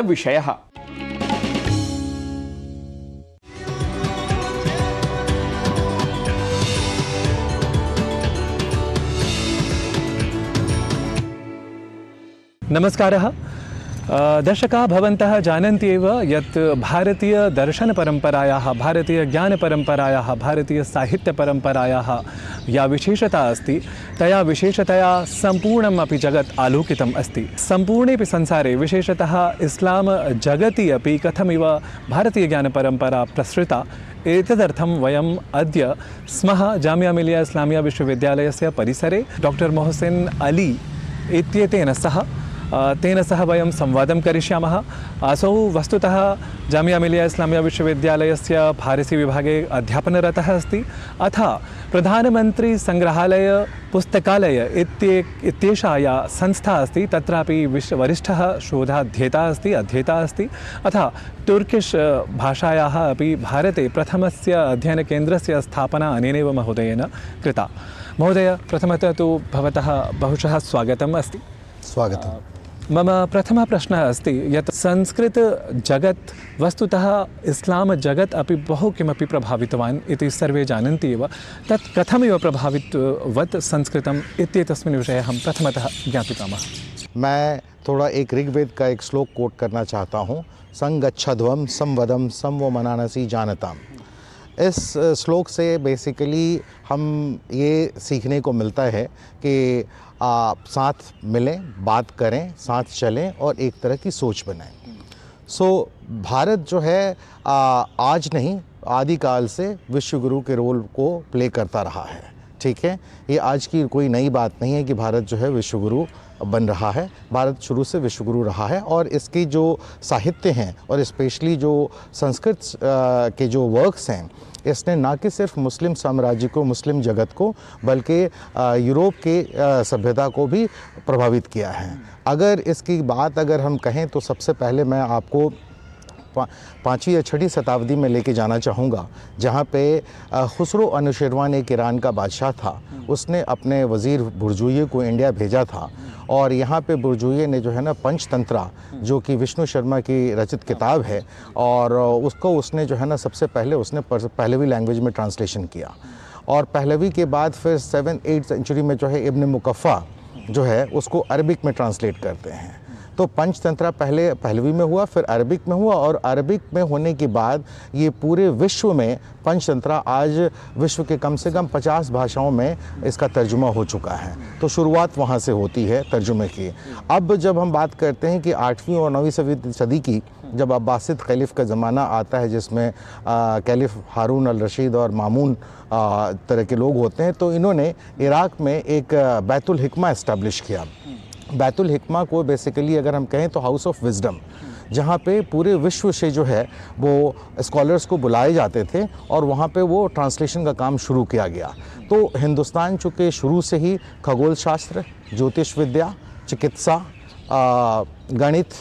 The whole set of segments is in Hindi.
विषयः। नमस्कारः। दर्शकाः भवन्तः जानन्ति एव यत् भारतीयदर्शनपरम्परायाः, भारतीयज्ञानपरम्परायाः, भारतीयसाहित्यपरम्परायाः या विशेषता अस्ति तया विशेषतया सम्पूर्णम् अपि जगत् आलोकितम् अस्ति। सम्पूर्णेऽपि संसारे विशेषतः इस्लाम् जगति अपि कथमिव भारतीयज्ञानपरम्परा प्रसृता एतदर्थं वयम् अद्य स्मः जामिया मिलिया इस्लामिया विश्वविद्यालयस्य परिसरे डॉक्टर मोहसिन अली इत्येतेन सह तेन सह वयं संवादं करिष्यामः। असौ वस्तुतः जामिया मिलिया इस्लामिया विश्वविद्यालयस्य फारसी विभागे अध्यापनरतः अस्ति। अथ प्रधानमंत्री संग्रहालय पुस्तकालय इत्येषा या संस्था अस्ति तत्रापि वरिष्ठः शोधाध्येता अस्ति, अध्येता अस्ति। अथ तुर्किश भाषायाः अपि भारते प्रथमस्य अध्ययनकेन्द्रस्य स्थापना अनेनैव महोदयेन कृता। महोदय, प्रथमतः तु भवतः बहुशः स्वागतम् अस्ति। स्वागतम्। मम प्रथमः प्रश्नः अस्ति यत् संस्कृत जगत् वस्तुतः इस्लाम जगत् अपि बहु किमपि प्रभावितवान् इति सर्वे जानन्ति एव। तत् कथमिव प्रभावितवत् संस्कृतम् इत्येतस्मिन् विषये अहं प्रथमतः ज्ञापितामः। मैं थोड़ा एक ऋग्वेद का एक श्लोक कोट करना चाहता हूँ। संगच्छध्वं संवदं समवो मनानसी जानताम। इस श्लोक से बेसिकली हम ये सीखने को मिलता है कि आप साथ मिलें, बात करें, साथ चलें और एक तरह की सोच बनाएं। भारत जो है आज नहीं, आदिकाल से विश्वगुरु के रोल को प्ले करता रहा है। ठीक है, ये आज की कोई नई बात नहीं है कि भारत जो है विश्वगुरु बन रहा है। भारत शुरू से विश्वगुरु रहा है और इसकी जो साहित्य हैं और स्पेशली जो संस्कृत के जो वर्क्स हैं, इसने ना कि सिर्फ मुस्लिम साम्राज्य को, मुस्लिम जगत को, बल्कि यूरोप के सभ्यता को भी प्रभावित किया है। अगर इसकी बात अगर हम कहें तो सबसे पहले मैं आपको 5वीं या 6वीं शताब्दी में लेके जाना चाहूँगा, जहाँ पे खुसरो अनुशिरवान एक ईरान का बादशाह था। उसने अपने वज़ीर बुरजुइये को इंडिया भेजा था और यहाँ पे बुरजुइये ने जो है ना पंचतंत्रा, जो कि विष्णु शर्मा की रचित किताब है, और उसको उसने जो है ना सबसे पहले उसने पहलवी लैंग्वेज में ट्रांसलेशन किया। और पहलवी के बाद फिर 7th-8th सेंचुरी में जो है इब्न मुकफ़ा जो है उसको अरबिक में ट्रांसलेट करते हैं। तो पंचतंत्रा पहले पहलवी में हुआ, फिर अरबिक में हुआ, और अरबिक में होने के बाद ये पूरे विश्व में पंचतंत्रा आज विश्व के कम से कम 50 भाषाओं में इसका तर्जुमा हो चुका है। तो शुरुआत वहाँ से होती है तर्जुमे की। अब जब हम बात करते हैं कि 8वीं और 9वीं सदी की, जब अब्बासिद खलीफ का ज़माना आता है, जिसमें कैलिफ हारून अल रशीद और मामून तरह के लोग होते हैं, तो इन्होंने इराक़ में एक बैतुल हिकमा इस्टेब्लिश किया। बैतुल हिकमा को बेसिकली अगर हम कहें तो हाउस ऑफ विजडम, जहाँ पे पूरे विश्व से जो है वो स्कॉलर्स को बुलाए जाते थे और वहाँ पे वो ट्रांसलेशन का काम शुरू किया गया। तो हिंदुस्तान चूँकि शुरू से ही खगोल शास्त्र, ज्योतिष विद्या, चिकित्सा, गणित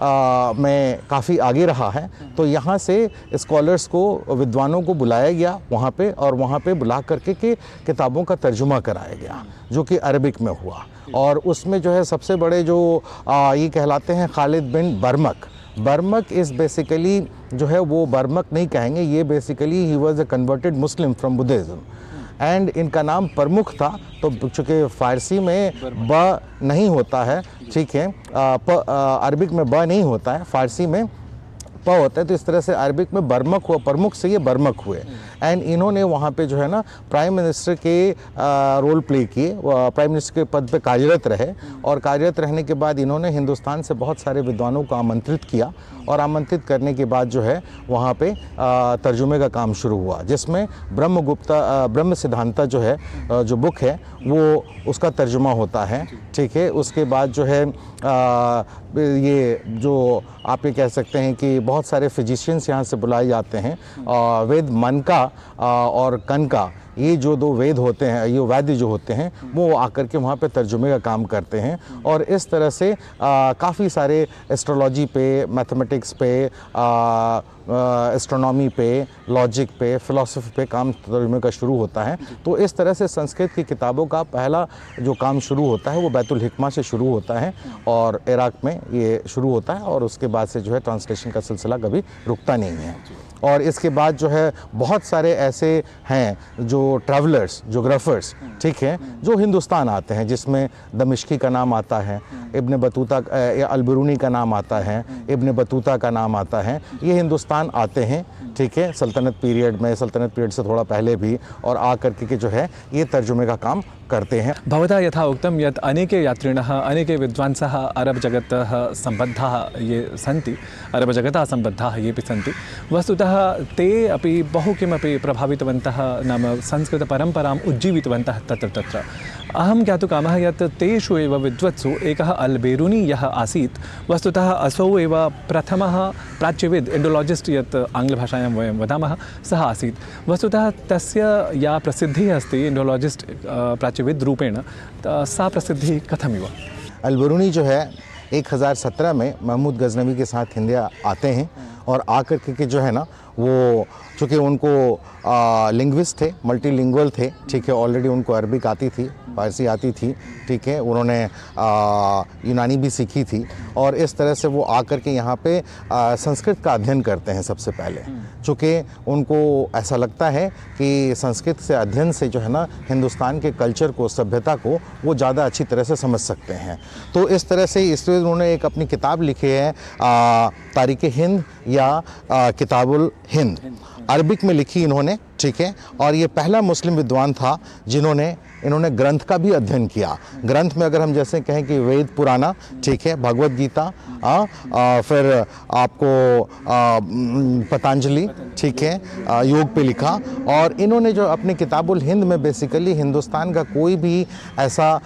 में काफ़ी आगे रहा है, तो यहाँ से स्कॉलर्स को, विद्वानों को बुलाया गया वहाँ पे, और वहाँ पे बुला करके के किताबों का तर्जुमा कराया गया, जो कि अरबिक में हुआ। और उसमें जो है सबसे बड़े जो ये कहलाते हैं खालिद बिन बर्मक। बर्मक इज़ बेसिकली जो है वो बर्मक नहीं कहेंगे, ये basically he was a converted Muslim from Buddhism, and इनका नाम प्रमुख था। तो चूँकि फ़ारसी में ब नहीं होता है, ठीक है, अरबिक में ब नहीं होता है, फ़ारसी में प होता है, तो इस तरह से अरबिक में बर्मक हुआ, प्रमुख से ये बर्मक हुए। एंड इन्होंने वहाँ पे जो है ना प्राइम मिनिस्टर के रोल प्ले किए, प्राइम मिनिस्टर के पद पे कार्यरत रहे, और कार्यरत रहने के बाद इन्होंने हिंदुस्तान से बहुत सारे विद्वानों को आमंत्रित किया, और आमंत्रित करने के बाद जो है वहाँ पे तर्जुमे का काम शुरू हुआ, जिसमें ब्रह्म सिद्धांता जो है, जो बुक है, वो उसका तर्जुमा होता है। ठीक है, उसके बाद जो है ये जो आप ये कह सकते हैं कि बहुत सारे फिजिशियंस यहाँ से बुलाए जाते हैं। वेद मन का और कन का, ये जो दो वेद होते हैं, ये वैद्य जो होते हैं, वो आकर के वहाँ पे तर्जुमे का काम करते हैं। और इस तरह से काफ़ी सारे एस्ट्रोलॉजी पे, मैथमेटिक्स पे, एस्ट्रोनॉमी पे, लॉजिक पे, फ़िलासफ़ी पे काम तर्जुमे का शुरू होता है। तो इस तरह से संस्कृत की किताबों का पहला जो काम शुरू होता है वो बैतुल हिकमा से शुरू होता है और इराक़ में ये शुरू होता है और उसके बाद से जो है ट्रांसलेशन का सिलसिला कभी रुकता नहीं है। और इसके बाद जो है बहुत सारे ऐसे हैं जो ट्रैवलर्स, जोग्राफ़र्स, ठीक है, जो हिंदुस्तान आते हैं, जिसमें दमिश्की का नाम आता है, इब्न बतूता या अल-बिरूनी का नाम आता है, इब्न बतूता का नाम आता है। ये हिंदुस्तान आते हैं, ठीक है, सल्तनत पीरियड में, सल्तनत पीरियड से थोड़ा पहले भी, और आकर के जो है ये तर्जुमे का काम करते हैं। भवता यथा उक्तं यत् अनेके यात्रिणः, अनेके विद्वांसः अरब जगतः सम्बद्धाः ये सन्ति, अरब जगतः सम्बद्धाः येऽपि सन्ति। वस्तुतः ते अपि बहु किमपि प्रभावितवन्तः, नाम संस्कृतपरम्पराम् उज्जीवितवन्तः तत्र। अहं ज्ञातुकामः यत् तेषु एव विद्वत्सु एकः अल्-बेरूनी यः आसीत्, वस्तुतः असौ एव प्रथमः प्राच्यविद्, इंडोलॉजिस्ट यत् आङ्ग्लभाषायां वयं वदामः, सः आसीत्। वस्तुतः तस्य या प्रसिद्धिः अस्ति इंडोलॉजिस्ट प्राच्यविद् रूपेण, सा प्रसिद्धिः कथमिव? अल-बिरूनी जो है 1017 में महमूद गजनवी के साथ इंडिया आते हैं और आकर के जो है ना, वो चूँकि उनको लिंग्विस्ट थे, मल्टीलिंगुअल थे, ठीक है, ऑलरेडी उनको अरबिक आती थी, फारसी आती थी, ठीक है, उन्होंने यूनानी भी सीखी थी और इस तरह से वो आकर के यहाँ पे संस्कृत का अध्ययन करते हैं सबसे पहले। चूँकि उनको ऐसा लगता है कि संस्कृत से अध्ययन से जो है ना हिंदुस्तान के कल्चर को, सभ्यता को वो ज़्यादा अच्छी तरह से समझ सकते हैं। तो इस तरह से इसलिए उन्होंने एक अपनी किताब लिखी है तारीख़ हिंद या किताबुल हिंद, अरबिक में लिखी इन्होंने, ठीक है, और ये पहला मुस्लिम विद्वान था जिन्होंने इन्होंने ग्रंथ का भी अध्ययन किया। ग्रंथ में अगर हम जैसे कहें कि वेद पुराना, ठीक है, भगवद गीता, फिर आपको पतंजलि, ठीक है, योग पे लिखा। और इन्होंने जो अपनी किताबुल हिंद में बेसिकली हिंदुस्तान का कोई भी ऐसा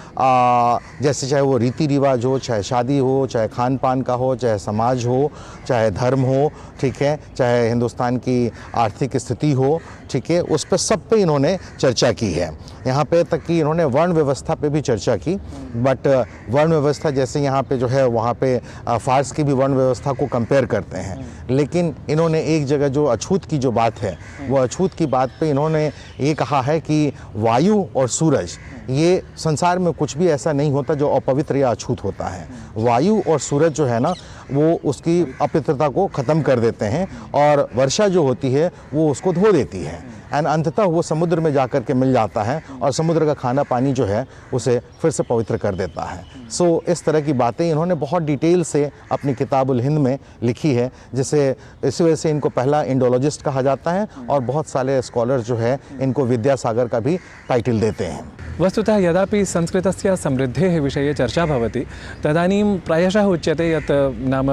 जैसे चाहे वो रीति रिवाज हो, चाहे शादी हो, चाहे खान पान का हो, चाहे समाज हो, चाहे धर्म हो, ठीक है, चाहे हिंदुस्तान की आर्थिक स्थिति हो, ठीक है, उस पर सब पे इन्होंने चर्चा की है। यहाँ पे तक कि इन्होंने वर्ण व्यवस्था पे भी चर्चा की, बट वर्ण व्यवस्था जैसे यहाँ पे जो है वहाँ पे फारस की भी वर्ण व्यवस्था को कंपेयर करते हैं, लेकिन इन्होंने एक जगह जो अछूत की जो बात है, वो अछूत की बात पे इन्होंने ये कहा है कि वायु और सूरज, ये संसार में कुछ भी ऐसा नहीं होता जो अपवित्र या अछूत होता है। वायु और सूरज जो है ना, वो उसकी अपवित्रता को ख़त्म कर देते हैं और वर्षा जो होती है वो उसको धो देती है, एंड अंततः वो समुद्र में जाकर के मिल जाता है और समुद्र का खाना पानी जो है उसे फिर से पवित्र कर देता है। सो इस तरह की बातें इन्होंने बहुत डिटेल से अपनी किताबुल हिंद में लिखी है, जिसे इस वजह से इनको पहला इंडोलॉजिस्ट कहा जाता है और बहुत सारे स्कॉलर्स जो है इनको विद्यासागर का भी टाइटल देते हैं। वस्तुतः यदापि संस्कृतस्य समृद्धेः विषये चर्चा भवति तदानीं प्रायशः उच्यते यत् नाम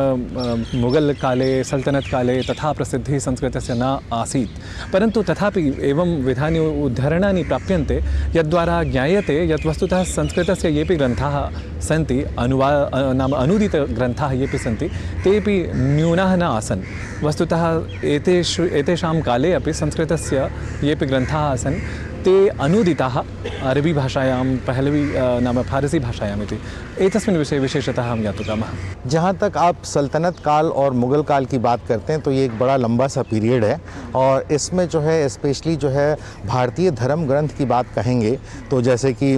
मुगल काले, सल्तनत काले तथा प्रसिद्धिः संस्कृतस्य न आसीत्, परन्तु तथापि एवं विधानि उद्धरणानि प्राप्यन्ते यद्द्वारा ज्ञायते यत् वस्तुतः संस्कृतस्य येऽपि ग्रन्थाः सन्ति, नाम अनूदितग्रन्थाः येऽपि सन्ति, तेऽपि न्यूनाः न आसन्। वस्तुतः एतेषां काले अपि संस्कृतस्य येऽपि ग्रन्थाः आसन् ते अनूदिताः अरबी भाषायां, पहलवी नाम फारसी भाषायाम् इति। एतस्मिन् विषये विशेषतः हम ज्ञातुकामः। जहाँ तक आप सल्तनत काल और मुग़ल काल की बात करते हैं तो ये एक बड़ा लंबा सा पीरियड है और इसमें जो है स्पेशली जो है भारतीय धर्म ग्रंथ की बात कहेंगे तो जैसे कि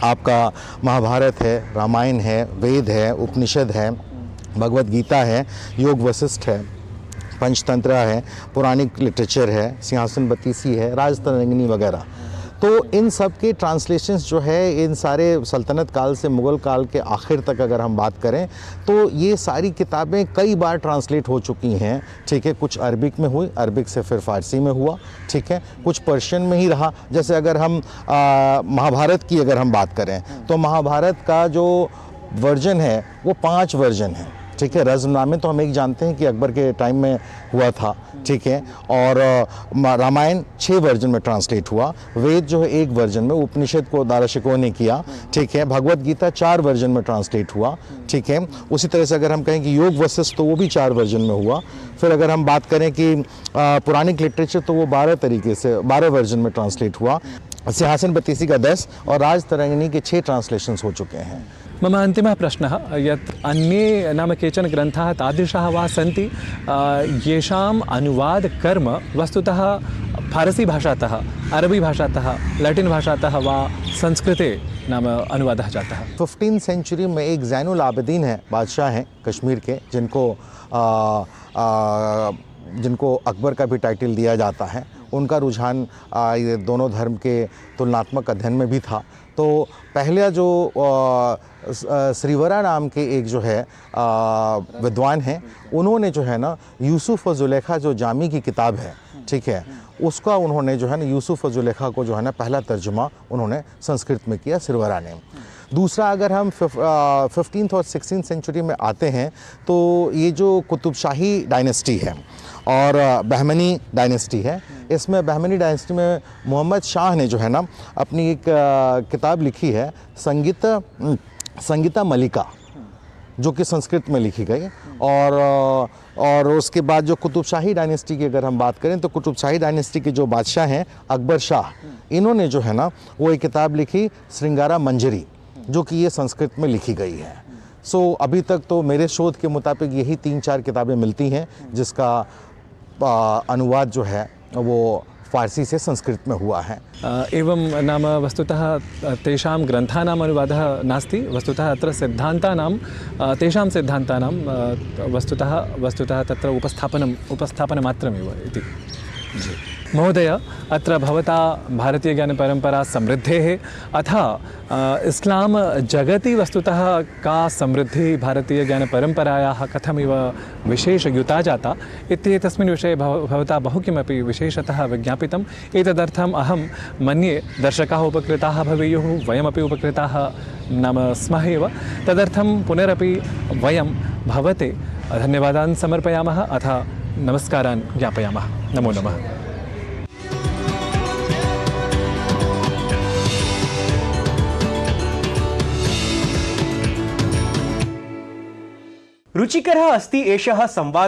आपका महाभारत है, रामायण है, वेद है, उपनिषद है, भगवद गीता है, योग वशिष्ठ है, पंचतंत्र है, पुराणिक लिटरेचर है, सिंहासन बत्तीसी है, राजतरंगिनी वगैरह। तो इन सब के ट्रांसलेशंस जो है इन सारे सल्तनत काल से मुग़ल काल के आखिर तक अगर हम बात करें तो ये सारी किताबें कई बार ट्रांसलेट हो चुकी हैं, ठीक है। कुछ अरबिक में हुई, अरबिक से फिर फ़ारसी में हुआ, ठीक है, कुछ पर्शियन में ही रहा। जैसे अगर हम महाभारत की अगर हम बात करें तो महाभारत का जो वर्जन है वो 5 वर्जन है, ठीक है। रज़मनामे तो हम एक जानते हैं कि अकबर के टाइम में हुआ था, ठीक है। और रामायण 6 वर्जन में ट्रांसलेट हुआ, वेद जो है 1 वर्जन में, उपनिषद को दारा शिकोह ने किया, ठीक है। भगवत गीता 4 वर्जन में ट्रांसलेट हुआ, ठीक है। उसी तरह से अगर हम कहें कि योग वशिष्ठ तो वो भी 4 वर्जन में हुआ। फिर अगर हम बात करें कि पुराणिक लिटरेचर तो वो 12 वर्जन में ट्रांसलेट हुआ। सिंहासन बत्तीसी का 10 और राज तरंगिणी के 6 ट्रांसलेशंस हो चुके हैं। मम अन्तिमः प्रश्नः यत् अन्ये नाम केचन ग्रन्थाः तादृशाः वा सन्ति येषाम् अनुवादकर्म वस्तुतः फारसी भाषातः, अरबी भाषातः, लैटिन भाषातः वा संस्कृते नाम अनुवादः जातः। 15वीं सेंचुरी में एक ज़ैनुल आबिदीन है, बादशाह हैं कश्मीर के, जिनको अकबर का भी टाइटल दिया जाता है। उनका रुझान ये दोनों धर्म के तुलनात्मक अध्ययन में भी था। तो पहले जो श्रीवरा नाम के एक जो है विद्वान हैं, उन्होंने जो है ना यूसुफ और जुलेखा जो जामी की किताब है, ठीक है, उसका उन्होंने जो है ना यूसुफ और जुलेखा को जो है ना पहला तर्जुमा उन्होंने संस्कृत में किया, श्रीवरा ने। दूसरा, अगर हम 15th और 16th सेंचुरी में आते हैं तो ये जो कुतुबशाही डायनेस्टी है और बहमनी डायनेस्टी है, इसमें बहमनी डायनेस्टी में मोहम्मद शाह ने जो है ना अपनी एक किताब लिखी है, संगीता मलिका, जो कि संस्कृत में लिखी गई। और उसके बाद जो कुतुबशाही डायनेस्टी की अगर हम बात करें तो कुतुबशाही डायनेस्टी के जो बादशाह हैं अकबर शाह, इन्होंने जो है ना वो एक किताब लिखी श्रृंगारा मंजरी, जो कि ये संस्कृत में लिखी गई है। सो अभी तक तो मेरे शोध के मुताबिक यही 3-4 किताबें मिलती हैं जिसका अनुवाद जो है वो फारसी से संस्कृत में हुआ है। एवं नाम वस्तुतः तेषां ग्रन्थानाम् अनुवादः नास्ति, वस्तुतः अत्र सिद्धान्तानां तेषां सिद्धान्तानां वस्तुतः तत्र उपस्थापनमात्रमेव इति। महोदय, अत्र भवता भारतीयज्ञानपरम्परा समृद्धेः अथ इस्लाम जगति वस्तुतः का समृद्धिः भारतीयज्ञानपरम्परायाः कथमिव विशेषयुता जाता इत्येतस्मिन् विषये भवता बहु किमपि विशेषतः विज्ञापितम्। एतदर्थम् अहं मन्ये दर्शकाः उपकृताः भवेयुः, वयमपि उपकृताः नाम स्मः एव। तदर्थं पुनरपि वयं भवते धन्यवादान् समर्पयामः अथ नमस्कारान् ज्ञापयामः। नमो नमः। रुचिकरः अस्ति एषः संवादः।